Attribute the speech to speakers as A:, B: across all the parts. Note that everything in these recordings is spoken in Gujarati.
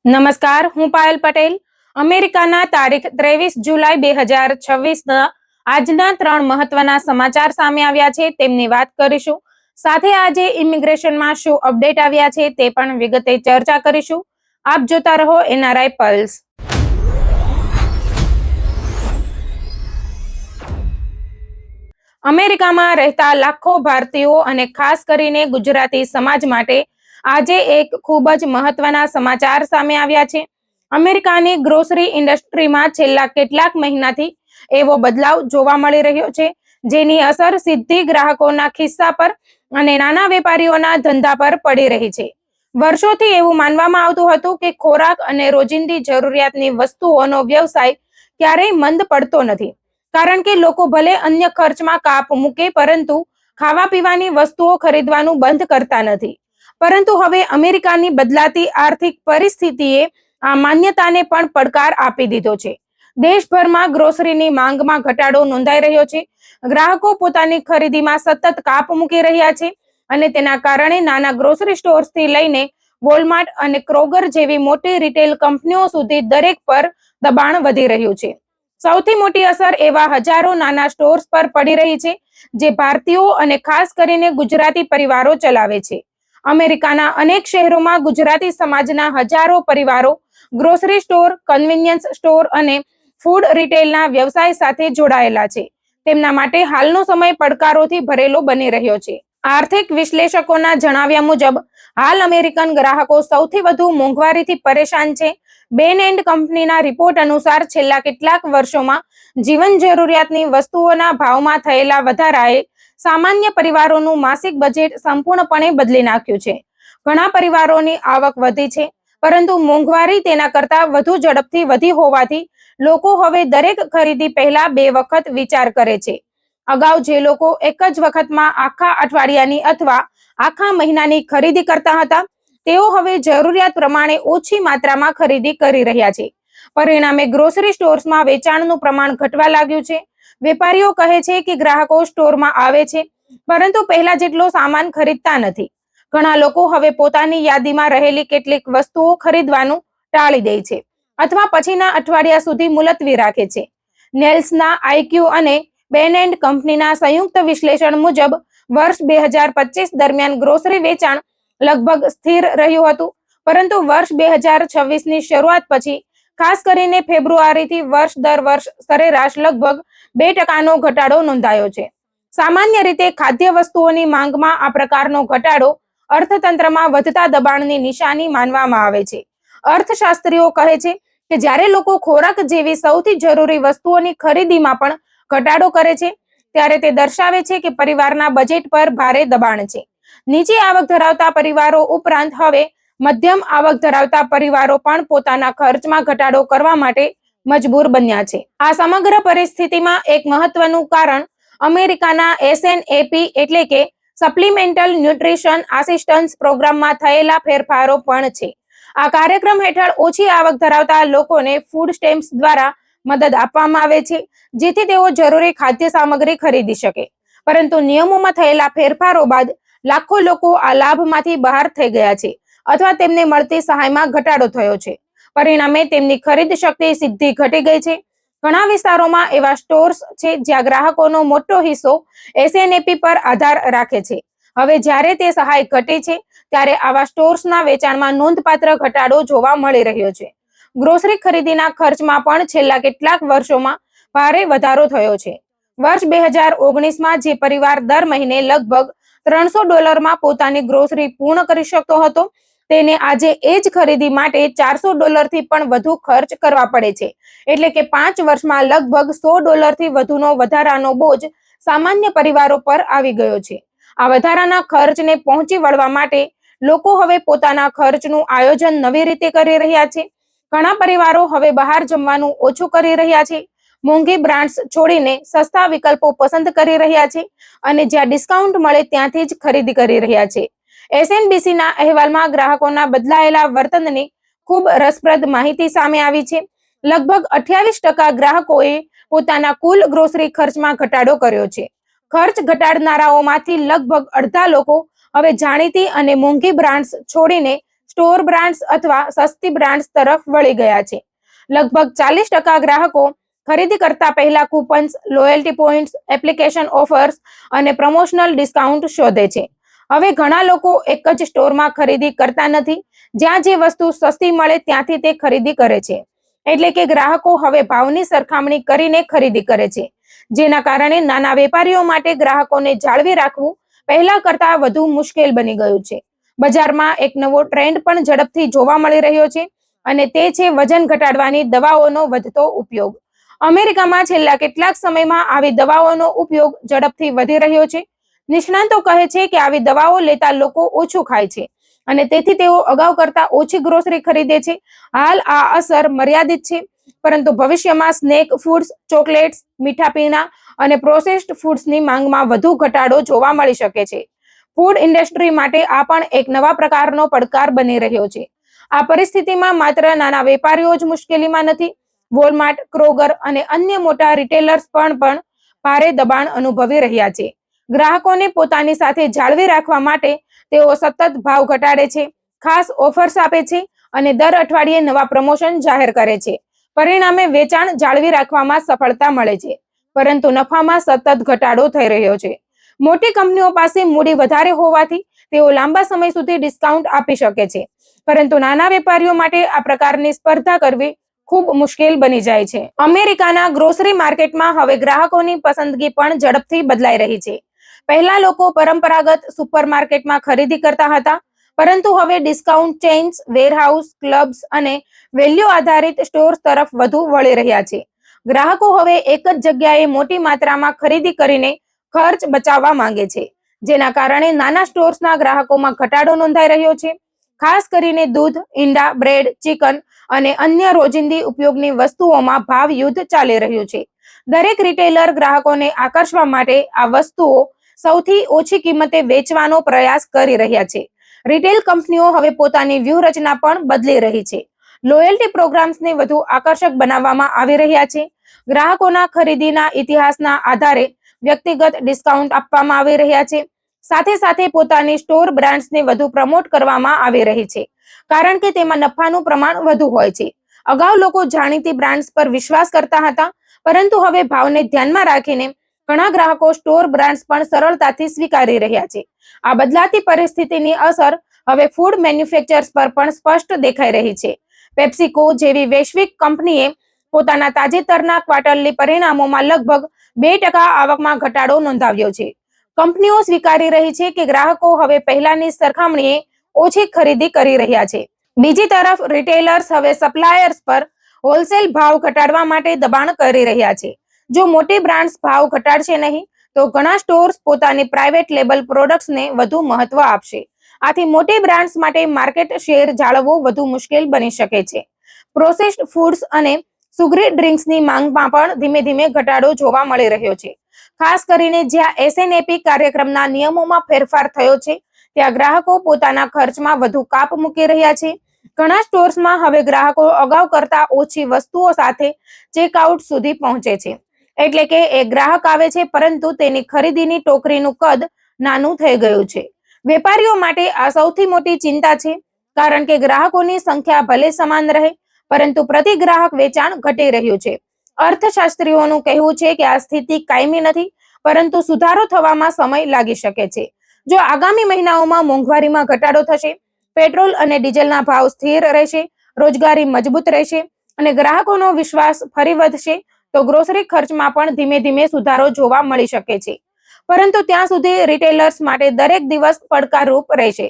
A: નમસ્કાર, હું પાયલ પટેલ. અમેરિકાના તારીખ 23 જુલાઈ 2026ના આજના 3 મહત્વના સમાચાર સામે આવ્યા છે, તેમની વાત કરીશું. સાથે આજે ઇમિગ્રેશનમાં શું અપડેટ આવ્યા છે તે પણ વિગતે ચર્ચા કરીશું. આપ જોતા રહો એનઆરઆઈ પલ્સ. અમેરિકામાં રહેતા લાખો ભારતીયો અને ખાસ કરીને ગુજરાતી સમાજ માટે આજે એક ખૂબ જ મહત્વના સમાચાર સામે આવ્યા છે. અમેરિકાની ગ્રોસરી ઇન્ડસ્ટ્રીમાં છેલ્લા કેટલાક મહિનાથી એવો બદલાવ જોવા મળી રહ્યો છે, જેની અસર સીધી ગ્રાહકોના ખિસ્સા પર અને નાના વેપારીઓના ધંધા પર પડી રહી છે. વર્ષોથી એવું માનવામાં આવતું હતું કે ખોરાક અને રોજિંદી જરૂરિયાતની વસ્તુઓનો વ્યવસાય ક્યારેય મંદ પડતો નથી, કારણ કે લોકો ભલે અન્ય ખર્ચમાં કાપ મૂકે પરંતુ ખાવા પીવાની વસ્તુઓ ખરીદવાનું બંધ કરતા નથી. પરંતુ હવે અમેરિકાની બદલાતી આર્થિક પરિસ્થિતિએ આ માન્યતાને પણ પડકાર આપી દીધો છે. દેશભરમાં ગ્રોસરીની માંગમાં ઘટાડો નોંધાઈ રહ્યો છે. ગ્રાહકો પોતાની ખરીદીમાં સતત કાપ મૂકી રહ્યા છે અને તેના કારણે નાના ગ્રોસરી સ્ટોર્સથી લઈને વોલમાર્ટ અને ક્રોગર જેવી મોટી રિટેલ કંપનીઓ સુધી દરેક પર દબાણ વધી રહ્યું છે. સૌથી મોટી અસર એવા હજારો નાના સ્ટોર્સ પર પડી રહી છે જે ભારતીયો અને ખાસ કરીને ગુજરાતી પરિવારો ચલાવે છે. અમેરિકાના અનેક શહેરોમાં ગુજરાતી સમાજના હજારો પરિવારો ગ્રોસરી સ્ટોર, કન્વીનિયન્સ સ્ટોર અને ફૂડ રિટેલના વ્યવસાય સાથે જોડાયેલા છે. તેમના માટે હાલનો સમય પડકારોથી ભરેલો બની રહ્યો છે. આર્થિક વિશ્લેષકોના જણાવ્યા મુજબ હાલ અમેરિકન ગ્રાહકો સૌથી વધુ મોંઘવારીથી પરેશાન છે. બેન એન્ડ કંપનીના રિપોર્ટ અનુસાર છેલ્લા કેટલાક વર્ષોમાં જીવન જરૂરિયાતની વસ્તુઓના ભાવમાં થયેલા વધારાએ સામાન્ય પરિવારોનું માસિક બજેટ સંપૂર્ણપણે બદલી નાખ્યું છે. ઘણા પરિવારોની આવક વધી છે, પરંતુ મોંઘવારી તેના કરતાં વધુ ઝડપથી વધી હોવાથી લોકો હવે દરેક ખરીદી પહેલા 2 વખત વિચાર કરે છે. અગાઉ જે લોકો એક જ વખતમાં આખા અઠવાડિયાની અથવા આખા મહિનાની ખરીદી કરતા હતા, તેઓ હવે જરૂરિયાત પ્રમાણે ઓછી માત્રામાં ખરીદી કરી રહ્યા છે. પરિણામે ગ્રોસરી સ્ટોર્સમાં વેચાણનું પ્રમાણ ઘટવા લાગ્યું છે. વેપારીઓ કહે છે કે ગ્રાહકો સ્ટોરમાં આવે છે, પરંતુ પહેલા જેટલો સામાન ખરીદતા નથી. ઘણા લોકો હવે પોતાની યાદીમાં રહેલી કેટલીક વસ્તુઓ ખરીદવાનું ટાળી દે છે અથવા પછીના અઠવાડિયા સુધી મુલતવી રાખે છે. નેલ્સના આઈક્યુ અને બેન એન્ડ કંપનીના સંયુક્ત વિશ્લેષણ મુજબ વર્ષ 2025 દરમિયાન ગ્રોસરી વેચાણ લગભગ સ્થિર રહ્યું હતું, પરંતુ વર્ષ 2026ની શરૂઆત પછી ખાસ કરીને ફેબ્રુઆરીથી દર વર્ષ સરેરાશ લગભગ 2% ઘટાડો નોંધાયો છે. સામાન્ય રીતે ખાદ્ય વસ્તુઓની માંગમાં આ પ્રકારનો ઘટાડો અર્થતંત્રમાં વધતા દબાણની નિશાની માનવામાં આવે છે. અર્થશાસ્ત્રીઓ કહે છે કે જ્યારે લોકો ખોરાક જેવી સૌથી જરૂરી વસ્તુઓની ખરીદીમાં પણ ઘટાડો કરે છે, ત્યારે તે દર્શાવે છે કે પરિવારના બજેટ પર ભારે દબાણ છે. નીચી આવક ધરાવતા પરિવારો ઉપરાંત હવે મધ્યમ આવક ધરાવતા પરિવારો પણ પોતાના ખર્ચમાં ઘટાડો કરવા માટે મજબૂર બન્યા છે. આ સમગ્ર પરિસ્થિતિમાં એક મહત્વનું કારણ અમેરિકાના SNAP એટલે કે સપ્લિમેન્ટલ ન્યુટ્રિશન આસિસ્ટન્સ પ્રોગ્રામમાં થયેલા ફેરફારો પણ છે. આ કાર્યક્રમ હેઠળ ઓછી આવક ધરાવતા લોકોને ફૂડ સ્ટેમ્પ્સ દ્વારા મદદ આપવામાં આવે છે, જેથી તેઓ જરૂરી ખાદ્ય સામગ્રી ખરીદી શકે. પરંતુ નિયમોમાં થયેલા ફેરફારો બાદ લાખો લોકો આ લાભમાંથી બહાર થઈ ગયા છે અથવા તેમને મળતી સહાયમાં ઘટાડો થયો છે. પરિણામે તેમની ખરીદ શક્તિ સીધી ઘટી ગઈ છે. ઘણા વિસ્તારોમાં એવા સ્ટોર્સ છે જ્યાં ગ્રાહકોનો મોટો હિસ્સો SNAP પર આધાર રાખે છે. હવે જ્યારે તે સહાય ઘટી છે, ત્યારે આવા સ્ટોર્સના વેચાણમાં નોંધપાત્ર ઘટાડો જોવા મળી રહ્યો છે. ગ્રોસરી ખરીદીના ખર્ચમાં પણ છેલ્લા કેટલાક વર્ષોમાં ભારે વધારો થયો છે. વર્ષ 2019માં જે પરિવાર દર મહિને લગભગ $300 પોતાની ગ્રોસરી પૂર્ણ કરી શકતો હતો, તેને આજે એ જ ખરીદી માટે $400થી પણ વધુ ખર્ચ કરવા પડે છે. એટલે કે 5 વર્ષમાં લગભગ $100થી વધુનો વધારાનો બોજ સામાન્ય પરિવારો પર આવી ગયો છે. આ વધારાના ખર્ચને પહોંચી વળવા માટે લોકો હવે પોતાના ખર્ચનું આયોજન નવી રીતે કરી રહ્યા છે. ઘણા પરિવારો હવે બહાર જમવાનું ઓછું કરી રહ્યા છે, મોંઘી બ્રાન્ડ્સ છોડીને સસ્તા વિકલ્પો પસંદ કરી રહ્યા છે અને જ્યાં ડિસ્કાઉન્ટ મળે ત્યાંથી જ ખરીદી કરી રહ્યા છે. SNBCના અહેવાલમાં ગ્રાહકોના બદલાયેલા વર્તનની ખૂબ રસપ્રદ માહિતી સામે આવી છે. લગભગ 28% ગ્રાહકોએ પોતાના કુલ ગ્રોસરી ખર્ચમાં ઘટાડો કર્યો છે. ખર્ચ ઘટાડનારાઓમાંથી લગભગ અડધા લોકો હવે જાણીતી અને મોંઘી બ્રાન્ડ્સ છોડીને સ્ટોર બ્રાન્ડ્સ અથવા સસ્તી બ્રાન્ડ્સ તરફ વળી ગયા છે. લગભગ 40% ગ્રાહકો ખરીદી કરતા પહેલા coupons, loyalty points, application offers અને પ્રમોશનલ ડિસ્કાઉન્ટ શોધે છે. હવે ઘણા લોકો એક જ સ્ટોરમાં ખરીદી કરતા નથી. જ્યાં જે વસ્તુ સસ્તી મળે ત્યાંથી તે ખરીદી કરે છે. એટલે કે ગ્રાહકો હવે ભાવની સરખામણી કરીને ખરીદી કરે છે, જેના કારણે નાના વેપારીઓ માટે ગ્રાહકોને જાળવી રાખવું પહેલા કરતા વધુ મુશ્કેલ બની ગયું છે. બજારમાં એક નવો ટ્રેન્ડ પણ ઝડપથી જોવા મળી રહ્યો છે અને તે છે વજન ઘટાડવાની દવાઓનો વધતો ઉપયોગ. અમેરિકામાં છેલ્લા કેટલાક સમયમાં આવી દવાઓનો ઉપયોગ ઝડપથી વધી રહ્યો છે. નિષ્ણાતો કહે છે કે આવી દવાઓ લેતા લોકો ઓછું ખાય છે અને તેથી તેઓ અગાઉ કરતા ઓછી ગ્રોસરી ખરીદે છે. હાલ આ અસર મર્યાદિત છે, પરંતુ ભવિષ્યમાં સ્નેક ફૂડ્સ, ચોકલેટ્સ, મીઠા પીણા અને પ્રોસેસ્ડ ફૂડ્સની માંગમાં વધુ ઘટાડો જોવા મળી શકે છે. ફૂડ ઇન્ડસ્ટ્રી માટે આ પણ એક નવા પ્રકારનો પડકાર બની રહ્યો છે. આ પરિસ્થિતિમાં માત્ર નાના વેપારીઓ જ મુશ્કેલીમાં નથી. વોલમાર્ટ, ક્રોગર અને અન્ય મોટા રિટેલર્સ પણ ભારે દબાણ અનુભવી રહ્યા છે. ગ્રાહકોને પોતાની સાથે જાળવી રાખવા માટે તેઓ સતત ભાવ ઘટાડે છે, ખાસ ઓફર્સ આપે છે અને દર અઠવાડિયે નવા પ્રમોશન જાહેર કરે છે. પરિણામે વેચાણ જાળવી રાખવામાં સફળતા મળે છે, પરંતુ નફામાં સતત ઘટાડો થઈ રહ્યો છે. મોટી કંપનીઓ પાસે મૂડી વધારે હોવાથી તેઓ લાંબા સમય સુધી ડિસ્કાઉન્ટ આપી શકે છે, પરંતુ નાના વેપારીઓ માટે આ પ્રકારની સ્પર્ધા કરવી ખૂબ મુશ્કેલ બની જાય છે. અમેરિકાના ગ્રોસરી માર્કેટમાં હવે ગ્રાહકોની પસંદગી પણ ઝડપથી બદલાઈ રહી છે. પહેલા લોકો પરંપરાગત સુપરમાર્કેટમાં ખરીદી કરતા હતા, પરંતુ હવે ડિસ્કાઉન્ટ ચેઇન્સ, વેરહાઉસ, ક્લબ્સ અને વેલ્યુ આધારિત સ્ટોર્સ તરફ વધુ વળી રહ્યા છે. ગ્રાહકો હવે એક જ જગ્યાએ મોટી માત્રામાં ખરીદી કરીને ખર્ચ બચાવવા માંગે છે, જેના કારણે નાના સ્ટોર્સના ગ્રાહકોમાં ઘટાડો નોંધાઈ રહ્યો છે. ખાસ કરીને દૂધ, ઈંડા, બ્રેડ, ચિકન અને અન્ય રોજિંદી ઉપયોગની વસ્તુઓમાં ભાવ યુદ્ધ ચાલી રહ્યું છે. દરેક રિટેલર ગ્રાહકોને આકર્ષવા માટે આ વસ્તુઓ સૌથી ઓછી કિંમતે વેચવાનો પ્રયાસ કરી રહ્યા છે. રિટેલ કંપનીઓ હવે પોતાની વ્યૂહરચના પણ બદલી રહી છે. લોયલ્ટી પ્રોગ્રામ્સને વધુ આકર્ષક બનાવવામાં આવી રહ્યા છે. ગ્રાહકોના ખરીદીના ઇતિહાસના આધારે વ્યક્તિગત ડિસ્કાઉન્ટ આપવામાં આવી રહ્યા છે. સાથે સાથે પોતાની સ્ટોર બ્રાન્ડ્સને વધુ પ્રમોટ કરવામાં આવી રહી છે, કારણ કે તેમાં નફાનું પ્રમાણ વધુ હોય છે. અગાઉ લોકો જાણીતી બ્રાન્ડ્સ પર વિશ્વાસ કરતા હતા, પરંતુ હવે ભાવને ધ્યાનમાં રાખીને ઘણા ગ્રાહકો સ્ટોર બ્રાન્ડ્સ પણ સરળતાથી સ્વીકારી રહ્યા છે. આ બદલાતી પરિસ્થિતિની અસર હવે ફૂડ મેન્યુફેક્ચરર્સ પર પણ સ્પષ્ટ દેખાઈ રહી છે. પેપ્સિકો જેવી વૈશ્વિક કંપનીએ પોતાના તાજેતરના ક્વાર્ટરલી પરિણામોમાં લગભગ 2% આવકમાં ઘટાડો નોંધાવ્યો છે. કંપનીઓ સ્વીકારી રહી છે કે ગ્રાહકો હવે પહેલાની સરખામણીએ ઓછી ખરીદી કરી રહ્યા છે. બીજી તરફ રિટેલર્સ હવે સપ્લાયર્સ પર હોલસેલ ભાવ ઘટાડવા માટે દબાણ કરી રહ્યા છે. જો મોટી બ્રાન્ડ્સ ભાવ ઘટાડશે નહીં, તો ઘણા સ્ટોર્સ પોતાની પ્રાઇવેટ લેબલ પ્રોડક્ટ્સને વધુ મહત્વ આપશે. આથી મોટી બ્રાન્ડ્સ માટે માર્કેટ શેર જાળવવો વધુ મુશ્કેલ બની શકે છે. પ્રોસેસ્ડ ફૂડ્સ અને સુગરી ડ્રિંક્સની માંગમાં પણ ધીમે ધીમે ઘટાડો જોવા મળી રહ્યો છે. ખાસ કરીને જ્યાં એસએનએપી કાર્યક્રમના નિયમોમાં ફેરફાર થયો છે, ત્યાં ગ્રાહકો પોતાના ખર્ચમાં વધુ કાપ મૂકી રહ્યા છે. ઘણા સ્ટોર્સમાં હવે ગ્રાહકો અગાઉ કરતા ઓછી વસ્તુઓ સાથે ચેકઆઉટ સુધી પહોંચે છે. એટલે કે એક ગ્રાહક આવે છે, પરંતુ તેની ખરીદીની ટોકરીનું કદ નાનું થઈ ગયું છે. વેપારીઓ માટે આ સૌથી મોટી ચિંતા છે, કારણ કે ગ્રાહકોની સંખ્યા ભલે સમાન રહે, પરંતુ પ્રતિ ગ્રાહક વેચાણ ઘટી રહ્યું છે. અર્થશાસ્ત્રીઓનું કહેવું છે કે આ સ્થિતિ કાયમી નથી, પરંતુ સુધારો થવામાં સમય લાગી શકે છે. જો આગામી મહિનાઓમાં મોંઘવારીમાં ઘટાડો થશે, પેટ્રોલ અને ડીઝલના ભાવ સ્થિર રહેશે, રોજગારી મજબૂત રહેશે અને ગ્રાહકોનો વિશ્વાસ ફરી વધશે, તો ગ્રોસરી ખર્ચમાં પણ ધીમે ધીમે સુધારો જોવા મળી શકે છે. પરંતુ ત્યાં સુધી રિટેલર્સ માટે દરેક દિવસ પડકારરૂપ રહેશે.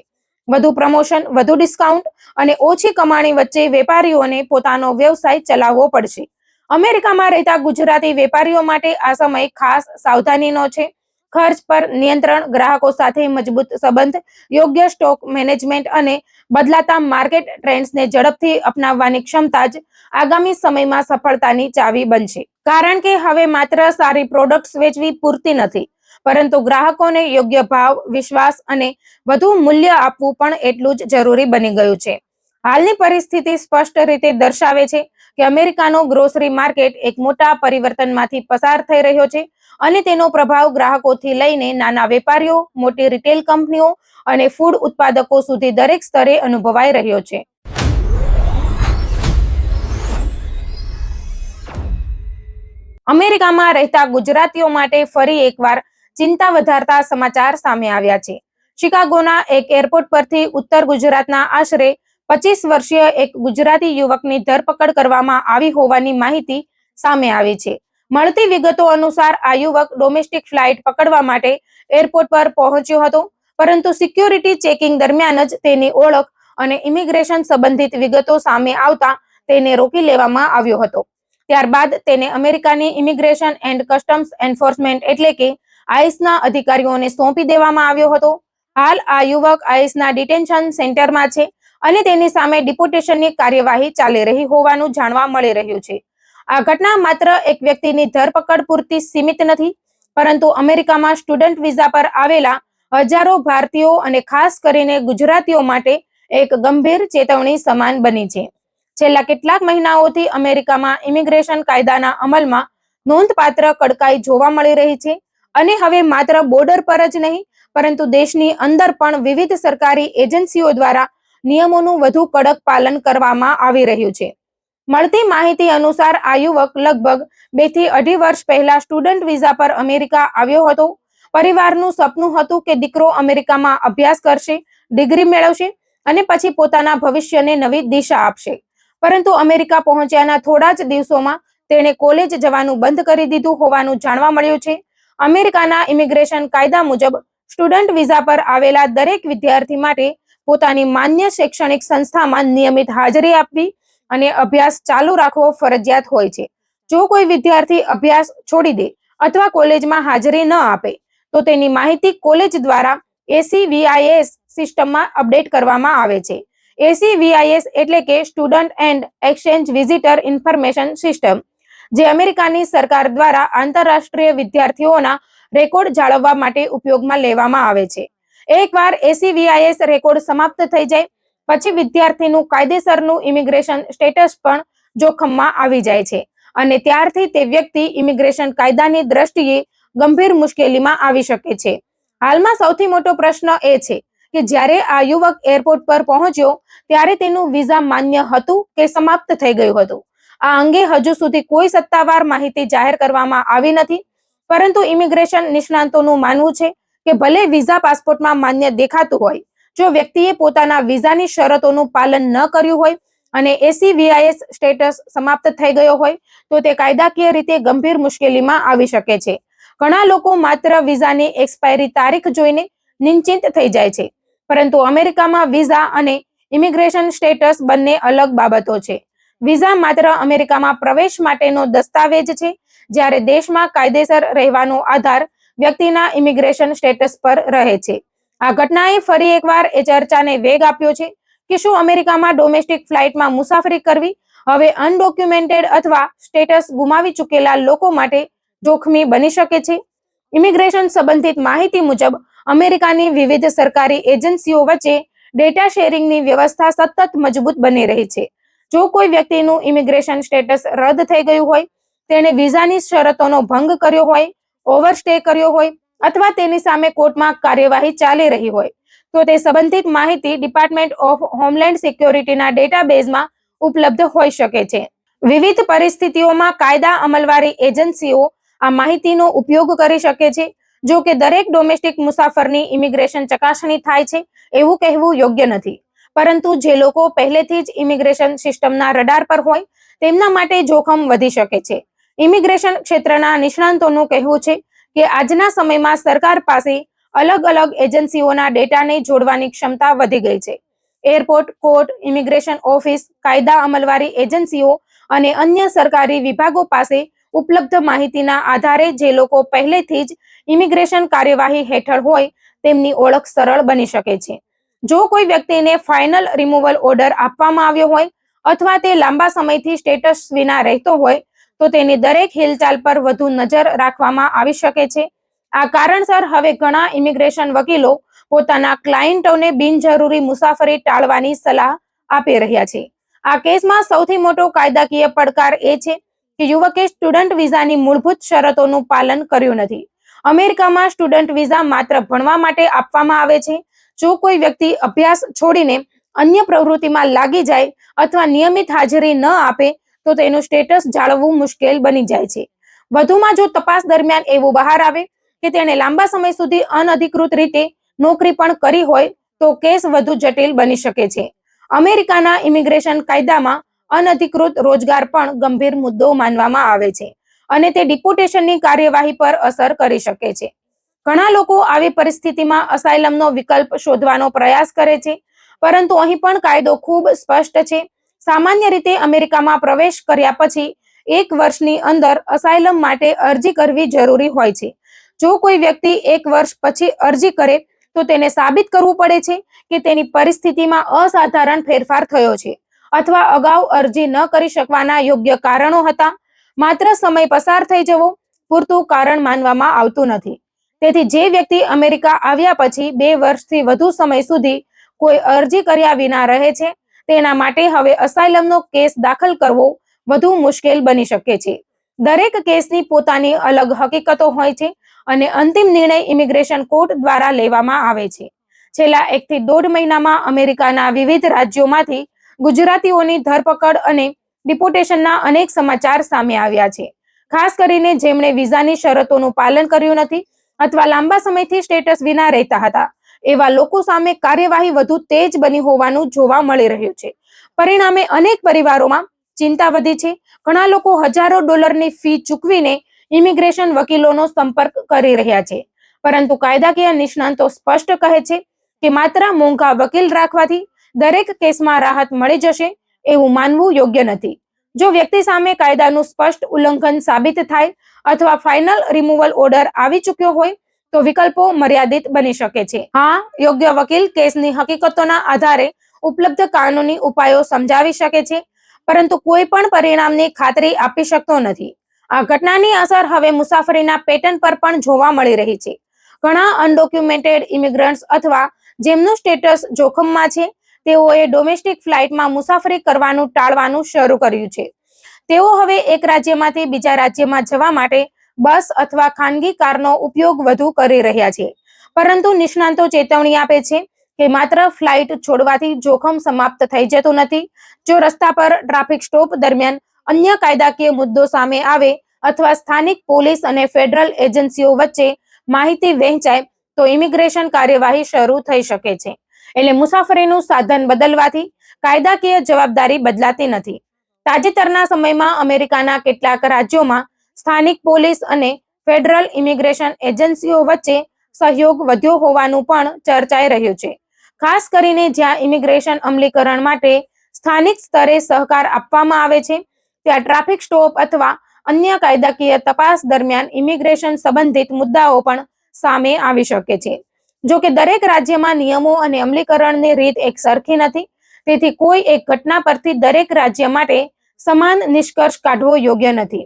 A: વધુ પ્રમોશન, વધુ ડિસ્કાઉન્ટ અને ઓછી કમાણી વચ્ચે વેપારીઓને પોતાનો વ્યવસાય ચલાવવો પડશે. અમેરિકામાં રહેતા ગુજરાતી વેપારીઓ માટે આ સમય ખાસ સાવધાનીનો છે. ખર્ચ પર નિયંત્રણ, ગ્રાહકો સાથે મજબૂત સંબંધ, યોગ્ય સ્ટોક મેનેજમેન્ટ અને બદલાતા માર્કેટ ટ્રેન્ડ્સને ઝડપથી અપનાવવાની ક્ષમતા જ આગામી સમયમાં સફળતાની ચાવી બનશે. કારણ કે હવે માત્ર સારી પ્રોડક્ટ્સ વેચવી પૂરતી નથી, પરંતુ ગ્રાહકોને યોગ્ય ભાવ, વિશ્વાસ અને વધુ મૂલ્ય આપવું પણ એટલું જ જરૂરી બની ગયું છે. હાલની પરિસ્થિતિ સ્પષ્ટ રીતે દર્શાવે છે કે અમેરિકાનો ગ્રોસરી માર્કેટ એક મોટા પરિવર્તનમાંથી પસાર થઈ રહ્યો છે અને તેનો પ્રભાવ ગ્રાહકોથી લઈને નાના વેપારીઓ, મોટી રિટેલ કંપનીઓ અને ફૂડ ઉત્પાદકો સુધી દરેક સ્તરે અનુભવાઈ રહ્યો છે. અમેરિકામાં રહેતા ગુજરાતીઓ માટે ફરી એકવાર ચિંતા વધારતા સમાચાર સામે આવ્યા છે. શિકાગોના એક એરપોર્ટ પરથી ઉત્તર ગુજરાતના આશરે 25 વર્ષીય એક ગુજરાતી યુવકની ધરપકડ કરવામાં આવી હોવાની માહિતી સામે આવી છે. મળતી વિગતો અનુસાર આ યુવક ડોમેસ્ટિક ફ્લાઇટ પકડવા માટે એરપોર્ટ પર પહોંચ્યો હતો, પરંતુ સિક્યોરિટી ચેકિંગ દરમિયાન જ તેની ઓળખ અને ઇમિગ્રેશન સંબંધિત વિગતો સામે આવતા તેને રોકી લેવામાં આવ્યો હતો. ત્યારબાદ તેને અમેરિકાની ઇમિગ્રેશન એન્ડ કસ્ટમ્સ એન્ફોર્સમેન્ટ એટલે કે આઈસના અધિકારીઓને સોંપી દેવામાં આવ્યો હતો. હાલ આ યુવક આઈસના ડિટેન્શન સેન્ટરમાં છે અને તેની સામે ડિપોર્ટેશનની કાર્યવાહી ચાલી રહી હોવાનું જાણવા મળી રહ્યું છે. આ ઘટના માત્ર એક વ્યક્તિની ધરપકડ પૂરતી સીમિત નથી, પરંતુ અમેરિકામાં સ્ટુડન્ટ વિઝા પર આવેલા હજારો ભારતીયો અને ખાસ કરીને ગુજરાતીઓ માટે એક ગંભીર ચેતવણી સમાન બની છે. છેલ્લા કેટલાક મહિનાઓથી અમેરિકામાં ઇમિગ્રેશન કાયદાના અમલમાં નોંધપાત્ર કડકાઈ જોવા મળી રહી છે અને હવે માત્ર બોર્ડર પર જ નહીં, પરંતુ દેશની અંદર પણ વિવિધ સરકારી એજન્સીઓ દ્વારા નિયમોનું વધુ કડક પાલન કરવામાં આવી રહ્યું છે. મળતી માહિતી અનુસાર આ યુવક લગભગ 2 થી 2.5 વર્ષ પહેલા સ્ટુડન્ટ વિઝા પર અમેરિકા આવ્યો હતો. પરિવારનું સપનું હતું કે દીકરો અમેરિકામાં અભ્યાસ કરશે, ડિગ્રી મેળવશે અને પછી પોતાના ભવિષ્યને નવી દિશા આપશે. પરંતુ અમેરિકા પહોંચ્યાના થોડા જ દિવસોમાં તેણે કોલેજ જવાનું બંધ કરી દીધું હોવાનું જાણવા મળ્યું છે. અમેરિકાના ઇમિગ્રેશન કાયદા મુજબ સ્ટુડન્ટ વિઝા પર આવેલા દરેક વિદ્યાર્થી માટે પોતાની માન્ય શૈક્ષણિક સંસ્થામાં નિયમિત હાજરી આપવી અને અભ્યાસ ચાલુ રાખવો ફરજિયાત હોય છે. જો કોઈ વિદ્યાર્થી અભ્યાસ છોડી દે અથવા કોલેજમાં હાજરી ન આપે તો તેની માહિતી કોલેજ દ્વારા ACVIS સિસ્ટમમાં અપડેટ કરવામાં આવે છે. ACVIS એટલે કે student and exchange visitor information system, જે અમેરિકાની સરકાર દ્વારા આંતરરાષ્ટ્રીય વિદ્યાર્થીઓના રેકોર્ડ જાળવવા માટે ઉપયોગમાં લેવામાં આવે છે. એકવાર ACVIS રેકોર્ડ સમાપ્ત થઈ જાય પછી વિદ્યાર્થીનું કાયદેસરનું ઇમિગ્રેશન સ્ટેટસ પણ જોખમમાં આવી જાય છે અને ત્યારથી તે વ્યક્તિ ઇમિગ્રેશન કાયદાની દ્રષ્ટિએ ગંભીર મુશ્કેલીમાં આવી શકે છે. હાલમાં સૌથી મોટો પ્રશ્ન એ છે કે જ્યારે આ યુવક એરપોર્ટ પર પહોંચ્યો ત્યારે તેનું વિઝા માન્ય હતું કે સમાપ્ત થઈ ગયું હતું. આ અંગે હજુ સુધી કોઈ સત્તાવાર માહિતી જાહેર કરવામાં આવી નથી, પરંતુ ઇમિગ્રેશન નિષ્ણાતોનું માનવું છે કે ભલે વિઝા પાસપોર્ટમાં માન્ય દેખાતું હોય, જો વ્યક્તિએ પોતાના વિઝાની શરતોનું પાલન ન કર્યું હોય અને ACVIS સ્ટેટસ સમાપ્ત થઈ ગયો હોય તો તે કાયદાકીય રીતે ગંભીર મુશ્કેલીમાં આવી શકે છે. ઘણા લોકો માત્ર વિઝાની એક્સપાયરી તારીખ જોઈને નિશ્ચિંત થઈ જાય છે, પરંતુ અમેરિકામાં વિઝા અને ઇમિગ્રેશન સ્ટેટસ બંને અલગ બાબતો છે. વિઝા માત્ર અમેરિકામાં પ્રવેશ માટેનો દસ્તાવેજ છે, જ્યારે દેશમાં કાયદેસર રહેવાનો આધાર વ્યક્તિના ઇમિગ્રેશન સ્ટેટસ પર રહે છે. આ ઘટનાએ ફરી એકવાર એ ચર્ચાને વેગ આપ્યો છે કે શું અમેરિકામાં ડોમેસ્ટિક ફ્લાઇટમાં મુસાફરી કરવી હવે અનડોક્યુમેન્ટેડ અથવા સ્ટેટસ ગુમાવી ચૂકેલા લોકો માટે જોખમી બની શકે છે. ઇમિગ્રેશન સંબંધિત માહિતી મુજબ અમેરિકાની વિવિધ સરકારી એજન્સીઓ વચ્ચે ડેટા શેરિંગની વ્યવસ્થા સતત મજબૂત બની રહી છે. જો કોઈ વ્યક્તિનું ઇમિગ્રેશન સ્ટેટસ રદ થઈ ગયું હોય, તેણે વિઝાની શરતોનો ભંગ કર્યો હોય, ઓવરસ્ટે કર્યો હોય અથવા તેની સામે કોર્ટમાં કાર્યવાહી ચાલી રહી હોય, તો તે સંબંધિત માહિતી ડિપાર્ટમેન્ટ ઓફ હોમલેન્ડ સિક્યોરિટીના ડેટાબેઝમાં ઉપલબ્ધ હોઈ શકે છે. વિવિધ પરિસ્થિતિઓમાં કાયદા અમલવારી એજન્સીઓ આ માહિતીનો ઉપયોગ કરી શકે છે. જો કે દરેક ડોમેસ્ટિક મુસાફરની ઇમિગ્રેશન ચકાસણી થાય છે એવું કહેવું યોગ્ય નથી, પરંતુ જે લોકો પહેલેથી જ ઇમિગ્રેશન સિસ્ટમના રડાર પર હોય તેમના માટે જોખમ વધી શકે છે. ઇમિગ્રેશન ક્ષેત્રના નિષ્ણાતોનું કહેવું છે કે આજના સમયમાં સરકાર પાસે અલગ અલગ એજન્સીઓના ડેટાને જોડવાની ક્ષમતા વધી ગઈ છે. એરપોર્ટ, કોર્ટ, ઇમિગ્રેશન ઓફિસ, કાયદા અમલવારી એજન્સીઓ અને અન્ય સરકારી વિભાગો પાસે ઉપલબ્ધ માહિતીના આધારે જે લોકો પહેલેથી જ ઇમિગ્રેશન કાર્યવાહી હેઠળ હોય તેમની ઓળખ સરળ બની શકે છે. જો કોઈ વ્યક્તિને ફાઇનલ રિમૂવલ ઓર્ડર આપવામાં આવ્યો હોય અથવા તે લાંબા સમયથી સ્ટેટસ વિના રહેતો હોય તો તેની દરેક હિલચાલ પર વધુ નજર રાખવામાં આવી શકે છે. આ કારણસર હવે ઘણા ઇમિગ્રેશન વકીલો પોતાના ક્લાયન્ટોને બિનજરૂરી મુસાફરી ટાળવાની સલાહ આપી રહ્યા છે. આ કેસમાં સૌથી મોટો કાયદાકીય પડકાર એ છે કે યુવકે સ્ટુડન્ટ વિઝાની મૂળભૂત શરતોનું પાલન કર્યું નથી. અમેરિકામાં સ્ટુડન્ટ વિઝા માત્ર ભણવા માટે આપવામાં આવે છે. જો કોઈ વ્યક્તિ અભ્યાસ છોડીને અન્ય પ્રવૃત્તિમાં લાગી જાય અથવા નિયમિત હાજરી ન આપે તો તેનું સ્ટેટસ જાળવવું મુશ્કેલ બની જાય છે. વધુમાં જો તપાસ દરમિયાન એવું બહાર આવે કે તેણે લાંબા સમય સુધી અનધિકૃત રીતે નોકરી પણ કરી હોય તો કેસ વધુ જટિલ બની શકે છે. અમેરિકાના ઇમિગ્રેશન કાયદામાં અનધિકૃત રોજગાર પણ ગંભીર મુદ્દો માનવામાં આવે છે અને તે ડિપોર્ટેશનની કાર્યવાહી પર અસર કરી શકે છે. ઘણા લોકો આવી પરિસ્થિતિમાં અસાયલમનો વિકલ્પ શોધવાનો પ્રયાસ કરે છે, પરંતુ અહીં પણ કાયદો ખૂબ સ્પષ્ટ છે. સામાન્ય રીતે અમેરિકામાં પ્રવેશ કર્યા પછી 1 વર્ષની અંદર અસાયલમ માટે અરજી કરવી જરૂરી હોય છે. જો કોઈ વ્યક્તિ 1 વર્ષ પછી અરજી કરે તો તેને સાબિત કરવું પડે છે કે તેની પરિસ્થિતિમાં અસાધારણ ફેરફાર થયો છે અથવા અગાઉ અરજી ન કરી શકવાના યોગ્ય કારણો હતા. માત્ર સમય પસાર થઈ જવો પૂરતું કારણ માનવામાં આવતું નથી. તેથી જે વ્યક્તિ અમેરિકા આવ્યા પછી 2 વર્ષથી વધુ સમય સુધી કોઈ અરજી કર્યા વિના રહે છે તેના માટે હવે અસાયલમનો કેસ દાખલ કરવો વધુ મુશ્કેલ બની શકે છે. દરેક કેસની પોતાની અલગ હકીકતો હોય છે અને અંતિમ નિર્ણય ઇમિગ્રેશન કોર્ટ દ્વારા લેવામાં આવે છે. છેલ્લા 1 થી 1.5 મહિનામાં અમેરિકાના વિવિધ રાજ્યોમાંથી ગુજરાતીઓની ધરપકડ અને ડિપોર્ટેશનના અનેક સમાચાર સામે આવ્યા છે. ખાસ કરીને જેમણે વિઝાની શરતોનું પાલન કર્યું નથી અથવા લાંબા સમયથી સ્ટેટસ વિના રહેતા હતા, એવા લોકો સામે કાર્યવાહી વધુ તેજ બની હોવાનું જોવા મળી રહ્યું છે. પરિણામે અનેક પરિવારોમાં ચિંતા વધી છે. ઘણા લોકો હજારો ડોલરની ફી ચૂકવીને ઇમિગ્રેશન વકીલોનો સંપર્ક કરી રહ્યા છે, પરંતુ કાયદાકીય નિષ્ણાતો સ્પષ્ટ કહે છે કે માત્ર મોંઘા વકીલ રાખવાથી દરેક કેસમાં રાહત મળી જશે એવું માનવું યોગ્ય નથી. જો વ્યક્તિ સામે કાયદાનું સ્પષ્ટ ઉલ્લંઘન સાબિત થાય અથવા ફાઇનલ રિમૂવલ ઓર્ડર આવી ચૂક્યો હોય તો વિકલ્પો મર્યાદિત બની શકે છે. હા, યોગ્ય વકીલ કેસની હકીકતોના આધારે ઉપલબ્ધ કાનૂની ઉપાયો સમજાવી શકે છે, પરંતુ કોઈ પણ પરિણામની ખાતરી આપી શકતો નથી. આ ઘટનાની અસર હવે મુસાફરીના પેટર્ન પર પણ જોવા મળી રહી છે. ઘણા અનડોક્યુમેન્ટેડ ઇમિગ્રન્ટ્સ અથવા જેમનું સ્ટેટસ જોખમમાં છે તેઓએ ડોમેસ્ટિક ફ્લાઇટમાં મુસાફરી કરવાનું ટાળવાનું શરૂ કર્યું છે. તેઓ હવે એક રાજ્યમાંથી બીજા રાજ્યમાં જવા માટે બસ અથવા ખાનગી કારનો ઉપયોગ વધુ કરી રહ્યા છે. પરંતુ નિષ્ણાતો ચેતવણી આપે છે કે માત્ર ફ્લાઇટ છોડવાથી જોખમ સમાપ્ત થઈ જતું નથી. જો રસ્તા પર ટ્રાફિક સ્ટોપ દરમિયાન અન્ય કાયદાકીય મુદ્દો સામે આવે અથવા સ્થાનિક પોલીસ અને ફેડરલ એજન્સીઓ વચ્ચે માહિતી વહેંચાય તો ઇમિગ્રેશન કાર્યવાહી શરૂ થઈ શકે છે. એટલે મુસાફરીનું સાધન બદલવાથી કાયદાકીય જવાબદારી બદલાતી નથી. તાજેતરના સમયમાં અમેરિકાના કેટલાક રાજ્યોમાં સ્થાનિક પોલીસ અને ફેડરલ ઇમિગ્રેશન એજન્સીઓ વચ્ચે સહયોગ વધ્યો હોવાનું પણ ચર્ચાઈ રહ્યું છે. ખાસ કરીને જ્યાં ઇમિગ્રેશન અમલીકરણ માટે સ્થાનિક સ્તરે સહકાર આપવામાં આવે છે, ત્યાં ટ્રાફિક સ્ટોપ અથવા અન્ય કાયદાકીય તપાસ દરમિયાન ઇમિગ્રેશન સંબંધિત મુદ્દાઓ પણ સામે આવી શકે છે. જો કે દરેક રાજ્યમાં નિયમો અને અમલીકરણની રીત એક સરખી નથી, તેથી કોઈ એક ઘટના પરથી દરેક રાજ્ય માટે સમાન નિષ્કર્ષ કાઢવો યોગ્ય નથી.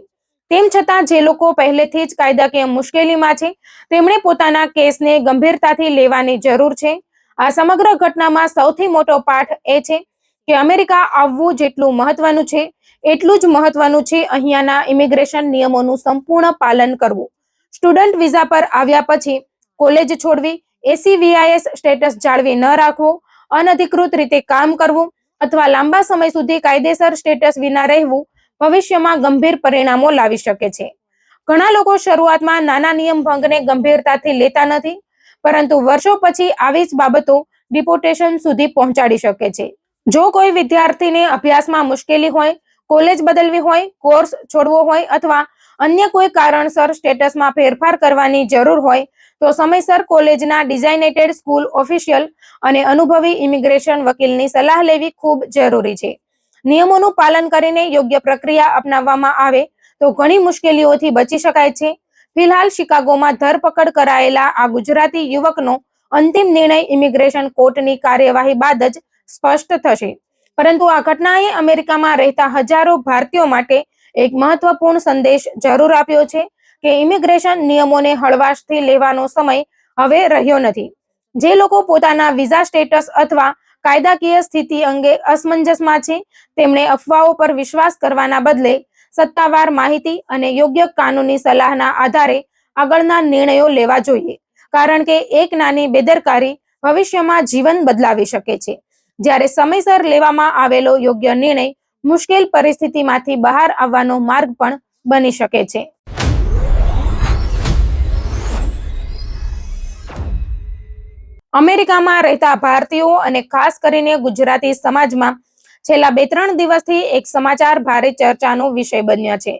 A: તેમ છતાં જે લોકો પહેલેથી જ કાયદાકીય મુશ્કેલીમાં છે તેમણે પોતાના કેસને ગંભીરતાથી લેવાની જરૂર છે. આ સમગ્ર ઘટનામાં સૌથી મોટો પાઠ એ છે કે અમેરિકા આવવું જેટલું મહત્વનું છે એટલું જ મહત્વનું છે અહીંયાના ઇમિગ્રેશન નિયમોનું સંપૂર્ણ પાલન કરવું. સ્ટુડન્ટ વિઝા પર આવ્યા પછી કોલેજ છોડવી, ACVIS સ્ટેટસ જાળવી ન રાખવું, અનધિકૃત રીતે કામ કરવું અથવા લાંબા સમય સુધી કાયદેસર સ્ટેટસ વિના રહેવું ભવિષ્યમાં ગંભીર પરિણામો લાવી શકે છે. ઘણા લોકો શરૂઆતમાં નાના નિયમ ભંગને ગંભીરતાથી લેતા નથી, પરંતુ વર્ષો પછી આવી જ બાબતો ડિપોર્ટેશન સુધી પહોંચાડી શકે છે. જો કોઈ વિદ્યાર્થીને અભ્યાસમાં મુશ્કેલી હોય, કોલેજ બદલવી હોય, કોર્સ છોડવો હોય અથવા અન્ય કોઈ કારણસર સ્ટેટસમાં ફેરફાર કરવાની જરૂર હોય તો સમયસર કોલેજના ડિઝાઇનેટેડ સ્કૂલ ઓફિશિયલ અને અનુભવી ઇમિગ્રેશન વકીલની સલાહ લેવી ખૂબ જરૂરી છે. નિયમોનું પાલન કરીને યોગ્ય પ્રક્રિયા અપનાવવામાં આવે તો ઘણી મુશ્કેલીઓથી બચી શકાય છે. ફિલહાલ શિકાગોમાં ધરપકડ કરાયેલા આ ગુજરાતી યુવકનો અંતિમ નિર્ણય ઇમિગ્રેશન કોર્ટની કાર્યવાહી બાદ જ સ્પષ્ટ થશે. પરંતુ આ ઘટનાએ અમેરિકામાં રહેતા હજારો ભારતીયો માટે એક મહત્વપૂર્ણ સંદેશ જરૂર આપ્યો છે કે ઇમિગ્રેશન નિયમોને હળવાશથી લેવાનો સમય હવે રહ્યો નથી. જે લોકો પોતાના વિઝા સ્ટેટસ અથવા કાયદાકીય સ્થિતિ અંગે અસમંજસમાં છે તેમણે અફવાઓ પર વિશ્વાસ કરવાના બદલે સત્તાવાર માહિતી અને યોગ્ય કાનૂની સલાહના આધારે આગળના નિર્ણયો લેવા જોઈએ, કારણ કે એક નાની બેદરકારી ભવિષ્યમાં જીવન બદલાવી શકે છે, જ્યારે સમયસર લેવામાં આવેલો યોગ્ય નિર્ણય મુશ્કેલ પરિસ્થિતિમાંથી બહાર આવવાનો માર્ગ પણ બની શકે છે. અમેરિકામાં રહેતા ભારતીયો અને ખાસ કરીને ગુજરાતી સમાજમાં છેલ્લા 2-3 દિવસથી એક સમાચાર ભારે ચર્ચાનો વિષય બન્યા છે.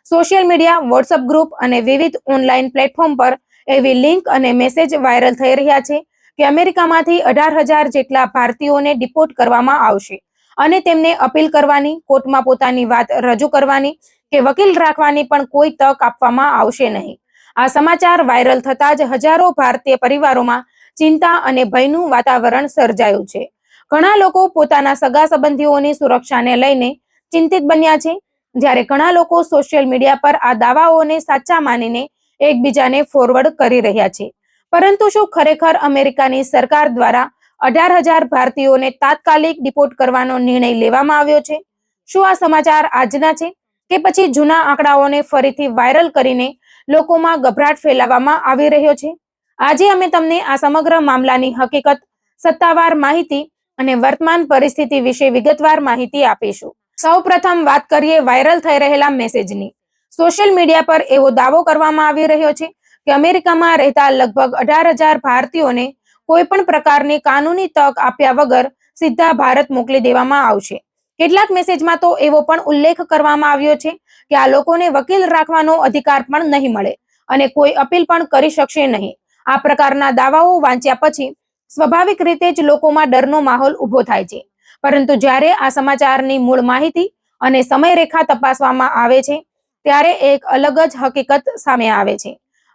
A: સોશિયલ મીડિયા, વોટ્સઅપ ગ્રુપ અને વિવિધ ઓનલાઈન પ્લેટફોર્મ પર એવી લિંક અને મેસેજ વાયરલ થઈ રહ્યા છે કે અમેરિકામાંથી 18,000 જેટલા ભારતીયોને ડિપોર્ટ કરવામાં આવશે અને તેમને અપીલ કરવાની, કોર્ટમાં પોતાની વાત રજૂ કરવાની કે વકીલ રાખવાની પણ કોઈ તક આપવામાં આવશે નહીં. આ સમાચાર વાયરલ થતા જ હજારો ભારતીય પરિવારોમાં ચિંતા અને ભયનું વાતાવરણ સર્જાયું છે. ઘણા લોકો પોતાના સગા સંબંધીઓની સુરક્ષાને લઈને ચિંતિત બન્યા છે, જ્યારે ઘણા લોકો સોશિયલ મીડિયા પર આ દાવાઓને સાચા માનીને એકબીજાને ફોરવર્ડ કરી રહ્યા છે. પરંતુ શું ખરેખર અમેરિકાની સરકાર દ્વારા 18,000 ભારતીયોને તાત્કાલિક ડિપોર્ટ કરવાનો નિર્ણય લેવામાં આવ્યો છે? શું આ સમાચાર આજના છે કે પછી જૂના આંકડાઓને ફરીથી વાયરલ કરીને લોકોમાં ગભરાટ ફેલાવવામાં આવી રહ્યો છે? આજે અમે તમને આ સમગ્ર મામલાની હકીકત, સત્તાવાર માહિતી અને વર્તમાન પરિસ્થિતિ વિશે વિગતવાર માહિતી આપીશું. સૌપ્રથમ વાત કરીએ વાયરલ થઈ રહેલા મેસેજની. સોશિયલ મીડિયા પર એવો દાવો કરવામાં આવી રહ્યો છે કે અમેરિકામાં રહેતા લગભગ 18,000 ભારતીયોને કોઈ પણ પ્રકારની કાનૂની તક આપ્યા વગર સીધા ભારત મોકલી દેવામાં આવશે. કેટલાક મેસેજમાં તો એવો પણ ઉલ્લેખ કરવામાં આવ્યો છે કે આ લોકોને વકીલ રાખવાનો અધિકાર પણ નહીં મળે અને કોઈ અપીલ પણ કરી શકશે નહીં. આ પ્રકારના દાવાઓ વાંચ્યા પછી સ્વાભાવિક રીતે જ લોકોમાં ડરનો માહોલ ઊભો થાય છે. પરંતુ જ્યારે આ સમાચારની મૂળ માહિતી અને સમયરેખા તપાસવામાં આવે છે ત્યારે એક અલગ જ હકીકત સામે આવે છે.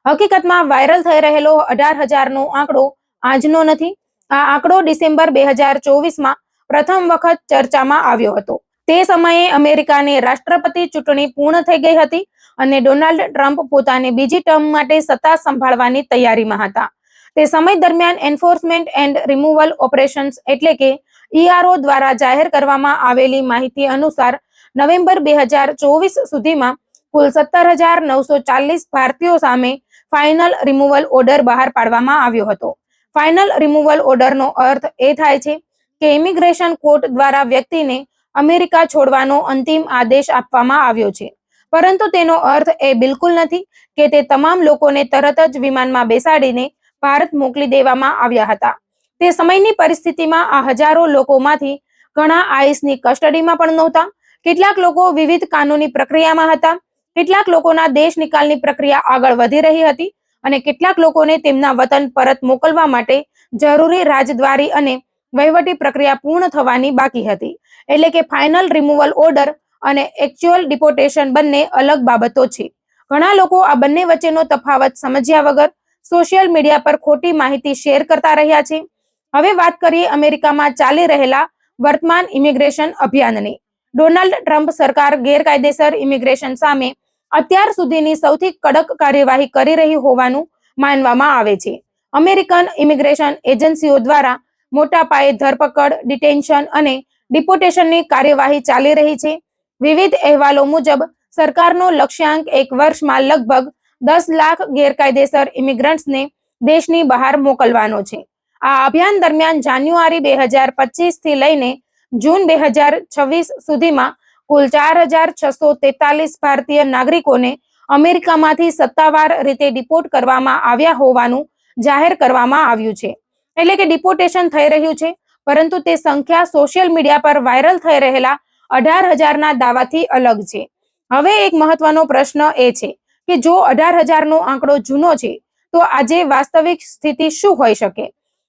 A: હકીકતમાં વાયરલ થઈ રહેલો 18,000નો આંકડો આજનો નથી. આ આંકડો ડિસેમ્બર 2024માં પ્રથમ વખત ચર્ચામાં આવ્યો હતો. તે સમયે અમેરિકાની રાષ્ટ્રપતિ ચૂંટણી પૂર્ણ થઈ ગઈ હતી અને ડોનાલ્ડ ટ્રમ્પ પોતાની બીજી ટર્મ માટે સત્તા સંભાળવાની તૈયારીમાં હતા. તે સમય દરમિયાન એન્ફોર્સમેન્ટ એન્ડ રિમૂવલ ઓપરેશન્સ એટલે કે ERO દ્વારા જાહેર કરવામાં આવેલી માહિતી અનુસાર નવેમ્બર 2024 સુધીમાં કુલ 17,940 ભારતીયો સામે ફાઇનલ રિમૂવલ ઓર્ડર બહાર પાડવામાં આવ્યો હતો. ફાઇનલ રિમૂવલ ઓર્ડરનો અર્થ એ થાય છે કે ઇમિગ્રેશન કોર્ટ દ્વારા વ્યક્તિને અમેરિકા છોડવાનો અંતિમ આદેશ આપવામાં આવ્યો છે. પરંતુ તેનો અર્થ એ બિલકુલ નથી કે તે તમામ લોકોને તરત જ વિમાનમાં બેસાડીને ભારત મોકલી દેવામાં આવ્યા હતા. તે સમયની પરિસ્થિતિમાં આ હજારો લોકોમાંથી ઘણા આઈસની કસ્ટડીમાં પણ નહોતા. કેટલાક લોકો વિવિધ કાનૂની પ્રક્રિયામાં હતા. કેટલાક લોકોના દેશ નિકાલની પ્રક્રિયા આગળ વધી રહી હતી અને કેટલાક લોકોને તેમના વતન પરત મોકલવા માટે જરૂરી રાજદ્વારી અને વહીવટી પ્રક્રિયા પૂર્ણ થવાની બાકી હતી. એટલે કે ફાઇનલ રિમૂવલ ઓર્ડર અને એક્ચ્યુઅલ ડિપોર્ટેશન બંને અલગ બાબતો છે. ઘણા લોકો આ બંને વચ્ચેનો તફાવત સમજ્યા વગર સોશિયલ મીડિયા પર ખોટી માહિતી શેર કરતા રહ્યા છે. હવે વાત કરીએ અમેરિકામાં ચાલી રહેલા વર્તમાન ઇમિગ્રેશન અભિયાનની. ડોનાલ્ડ ટ્રમ્પ સરકાર ગેરકાયદેસર ઇમિગ્રેશન સામે અત્યાર સુધીની સૌથી કડક કાર્યવાહી કરી રહી હોવાનું માનવામાં આવે છે. અમેરિકન ઇમિગ્રેશન એજન્સીઓ દ્વારા મોટા પાયે ધરપકડ, ડિટેન્શન અને ડિપોર્ટેશનની કાર્યવાહી ચાલી રહી છે. વિવિધ અહેવાલો મુજબ સરકારનો લક્ષ્યાંક એક વર્ષમાં લગભગ 10 લાખ ગેરકાયદેસર ઇમિગ્રન્ટ્સને દેશની બહાર મોકલવાનો છે. આ અભિયાન દરમિયાન જાન્યુઆરી 2025 થી લઈને જૂન 2026 સુધીમાં કુલ 4,643 ભારતીય નાગરિકોને અમેરિકામાંથી સત્તાવાર રીતે ડિપોર્ટ કરવામાં આવ્યા હોવાનું જાહેર કરવામાં આવ્યું છે. એટલે કે ડિપોર્ટેશન થઈ રહ્યું છે, પરંતુ તે સંખ્યા સોશિયલ મીડિયા પર વાયરલ થઈ રહેલા 18,000ના દાવાથી અલગ છે. હવે એક મહત્વનો પ્રશ્ન એ છે કે જો 18,000નો આંકડો જૂનો છે તો આજે વાસ્તવિક સ્થિતિ શું હોઈ શકે?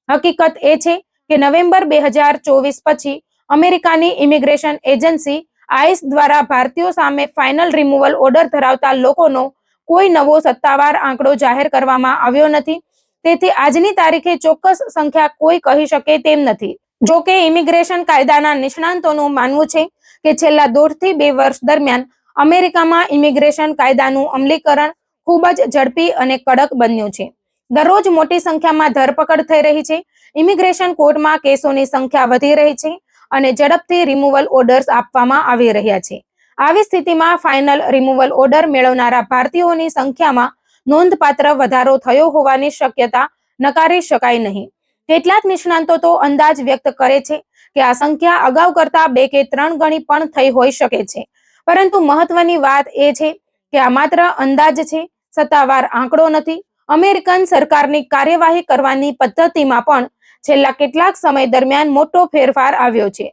A: હકીકત એ છે કે નવેમ્બર 2024 પછી અમેરિકાની ઇમિગ્રેશન એજન્સી આઈસ દ્વારા ભારતીયો સામે ફાઇનલ રિમૂવલ ઓર્ડર ધરાવતા લોકોનો કોઈ નવો સત્તાવાર આંકડો જાહેર કરવામાં આવ્યો નથી. તેથી આજની તારીખે ચોક્કસ સંખ્યા કોઈ કહી શકે તેમ નથી. જો કે ઇમિગ્રેશન કાયદાના નિષ્ણાંતોનું માનવું છે કે છેલ્લા 1.5 થી 2 વર્ષ દરમિયાન અમેરિકામાં ઇમિગ્રેશન કાયદાનું અમલીકરણ ખૂબ જ ઝડપી અને કડક બન્યું છે. દરરોજ મોટી સંખ્યામાં ધરપકડ થઈ રહી છે. ઇમિગ્રેશન કોર્ટમાં કેસોની સંખ્યા વધી રહી છે અને ઝડપથી રિમૂવલ ઓર્ડર્સ આપવામાં આવી રહ્યા છે. આવી સ્થિતિમાં ફાઇનલ રિમૂવલ ઓર્ડર મેળવનારા ભારતીયોની સંખ્યામાં નોંધપાત્ર વધારો થયો હોવાની શક્યતા નકારી શકાય નહીં. કેટલાક નિષ્ણાતો તો અંદાજ વ્યક્ત કરે છે કે આ સંખ્યા અગાઉ કરતા 2 કે 3 ગણી પણ થઈ હોઈ શકે છે. પરંતુ મહત્વની વાત એ છે કે આ માત્ર અંદાજ છે, સત્તાવાર આંકડો નથી. અમેરિકન સરકારની કાર્યવાહી કરવાની પદ્ધતિમાં પણ છેલ્લા કેટલાક સમય દરમિયાન મોટો ફેરફાર આવ્યો છે.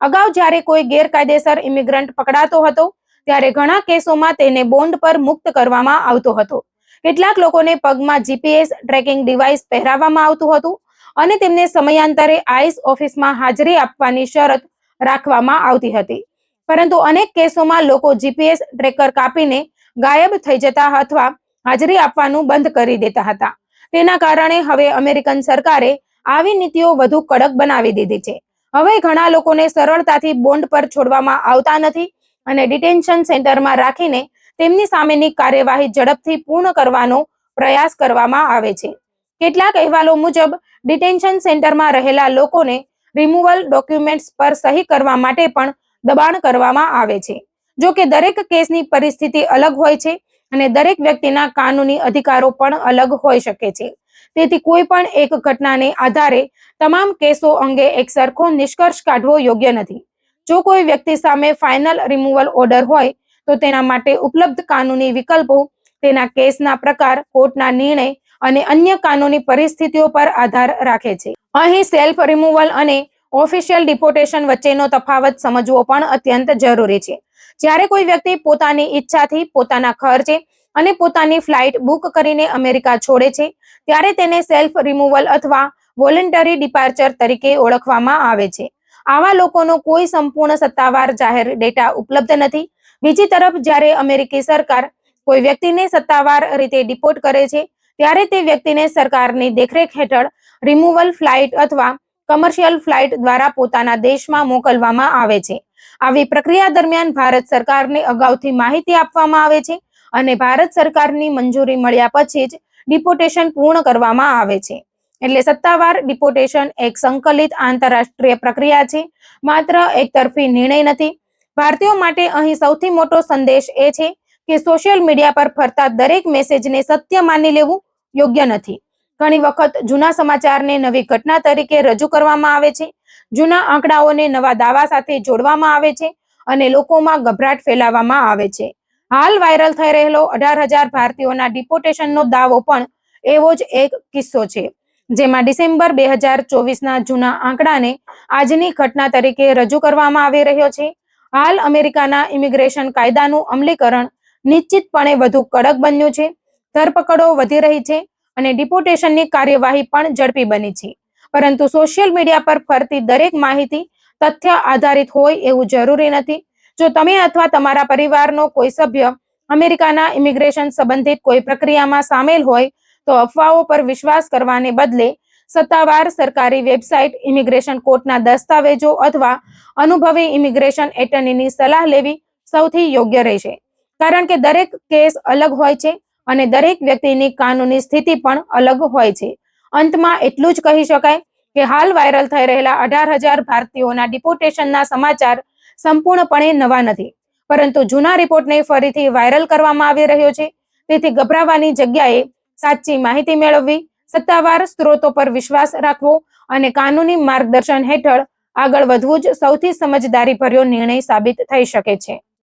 A: અગાઉ જ્યારે કોઈ ગેરકાયદેસર ઇમિગ્રન્ટ પકડાતો હતો ત્યારે ઘણા કેસોમાં તેને બોન્ડ પર મુક્ત કરવામાં આવતો હતો. કેટલાક લોકોને પગમાં જીપીએસ ટ્રેકિંગ ડિવાઇસ પહેરાવવામાં આવતું હતું અને તેમને સમયાંતરે આઈસ ઓફિસમાં હાજરી આપવાની શરત રાખવામાં આવતી હતી. પરંતુ અનેક કેસોમાં લોકો જીપીએસ ટ્રેકર કાપીને ગાયબ થઈ જતા અથવા હાજરી આપવાનું બંધ કરી દેતા હતા. તેના કારણે હવે અમેરિકન સરકારે આવી નીતિઓ વધુ કડક બનાવી દીધી છે. હવે ઘણા લોકોને સરળતાથી બોન્ડ પર છોડવામાં આવતા નથી અને ડિટેન્શન સેન્ટરમાં રાખીને તેમની સામેની કાર્યવાહી ઝડપથી પૂર્ણ કરવાનો પ્રયાસ કરવામાં આવે છે. કેટલાક અહેવાલો મુજબ ડિટેન્શન સેન્ટરમાં રહેલા લોકોને રિમૂવલ ડોક્યુમેન્ટ્સ પર સહી કરવા માટે પણ દબાણ કરવામાં આવે છે. જો કે દરેક કેસની પરિસ્થિતિ અલગ હોય છે અને દરેક વ્યક્તિના કાનૂની અધિકારો પણ અલગ હોઈ શકે છે. તેથી કોઈ પણ એક ઘટનાને આધારે તમામ કેસો અંગે એક સરખો નિષ્કર્ષ કાઢવો યોગ્ય નથી. જો કોઈ વ્યક્તિ સામે ફાઇનલ રિમૂવલ ઓર્ડર હોય તો તેના માટે ઉપલબ્ધ કાનૂની વિકલ્પો તેના કેસના પ્રકાર, કોર્ટના નિર્ણય અને અન્ય કાનૂની પરિસ્થિતિઓ પર આધાર રાખે છે. અહીં સેલ્ફ રિમૂવલ અને ઓફિશિયલ ડિપોર્ટેશન વચ્ચેનો તફાવત સમજવો પણ અત્યંત જરૂરી છે. જ્યારે કોઈ વ્યક્તિ પોતાની ઈચ્છાથી, પોતાના ખર્ચે અને પોતાની ફ્લાઇટ બુક કરીને અમેરિકા છોડે છે ત્યારે તેને સેલ્ફ રિમૂવલ અથવા વોલન્ટરી ડિપાર્ચર તરીકે ઓળખવામાં આવે છે. આવા લોકોનો કોઈ સંપૂર્ણ સત્તાવાર જાહેર ડેટા ઉપલબ્ધ નથી. બીજી તરફ જ્યારે અમેરિકી સરકાર કોઈ વ્યક્તિને સત્તાવાર રીતે ડિપોર્ટ કરે છે ત્યારે તે વ્યક્તિને સરકારની દેખરેખ હેઠળ રિમૂવલ ફ્લાઇટ અથવા કમર્શિયલ ફ્લાઇટ દ્વારા પોતાના દેશમાં મોકલવામાં આવે છે. આવી પ્રક્રિયા દરમિયાન ભારત સરકારને અગાઉથી માહિતી આપવામાં આવે છે અને ભારત સરકારની મંજૂરી મળ્યા પછી જ ડિપોર્ટેશન પૂર્ણ કરવામાં આવે છે. એટલે સત્તાવાર ડિપોર્ટેશન એક સંકલિત આંતરરાષ્ટ્રીય પ્રક્રિયા છે, માત્ર એકતરફી નિર્ણય નથી. ભારતીયો માટે અહીં સૌથી મોટો સંદેશ એ છે કે સોશિયલ મીડિયા પર ફરતા દરેક મેસેજને સત્ય માની લેવું યોગ્ય નથી. ઘણી વખત જૂના સમાચારને નવી ઘટના તરીકે રજૂ કરવામાં આવે છે, જૂના આંકડાઓને નવા દાવા સાથે જોડવામાં આવે છે અને લોકોમાં ગભરાટ ફેલાવવામાં આવે છે. હાલ વાયરલ થઈ રહેલો 18,000 ભારતીયોના ડિપોર્ટેશનનો દાવો પણ એવો જ એક કિસ્સો છે, જેમાં ડિસેમ્બર 2024ના જૂના આંકડાને આજની ઘટના તરીકે રજૂ કરવામાં આવી રહ્યો છે. હાલ અમેરિકાના ઇમિગ્રેશન કાયદાનું અમલીકરણ નિશ્ચિતપણે વધુ કડક બન્યું છે, ધરપકડો વધી રહી છે અને ડિપોર્ટેશનની કાર્યવાહી પણ ઝડપી બની છે. પરંતુ સોશિયલ મીડિયા પર ફરતી દરેક માહિતી તથ્ય આધારિત હોય એવું જરૂરી નથી. જો તમે અથવા તમારા પરિવારનો કોઈ સભ્ય અમેરિકાના ઇમિગ્રેશન સંબંધિત કોઈ પ્રક્રિયામાં સામેલ હોય તો અફવાઓ પર વિશ્વાસ કરવાને બદલે સત્તાવાર સરકારી વેબસાઇટ, ઇમિગ્રેશન કોર્ટના દસ્તાવેજો અથવા અનુભવી ઇમિગ્રેશન એટર્નીની સલાહ લેવી સૌથી યોગ્ય રહેશે. કારણ કે દરેક કેસ અલગ હોય છે અને દરેક વ્યક્તિની કાનૂની સ્થિતિ પણ અલગ હોય છે. અંતમાં એટલું જ કહી શકાય કે હાલ વાયરલ થઈ રહેલા 18,000 ભારતીયોના ડિપોર્ટેશનના સમાચાર સંપૂર્ણપણે નવા નથી, પરંતુ જૂના રિપોર્ટને ફરીથી વાયરલ કરવામાં આવી રહ્યો છે. તેથી ગભરાવાની જગ્યાએ સાચી માહિતી મેળવવી, સત્તાવાર સ્ત્રોતો પર વિશ્વાસ રાખવો અને કાનૂની માર્ગદર્શન હેઠળ આગળ વધવું જ સૌથી સમજદારીભર્યો નિર્ણય સાબિત થઈ શકે છે.